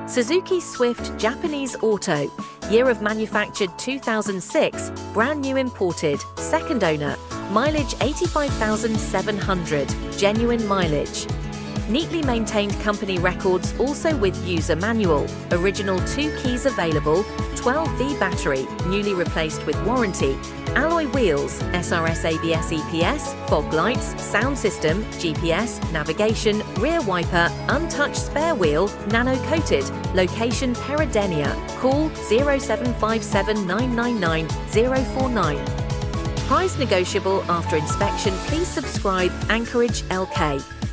Suzuki Swift Japanese Auto. Year of manufactured 2006. Brand new imported. Second owner. Mileage 85,700. Genuine mileage. Neatly maintained company records, also with user manual. Original 2 keys available. 12V battery, newly replaced with warranty. Alloy wheels, SRS ABS EPS, fog lights, sound system, GPS, navigation, rear wiper, untouched spare wheel, Nano Coated. Location Peradeniya. Call 0757 999 049. Price negotiable after inspection. Please subscribe. Anchorage LK.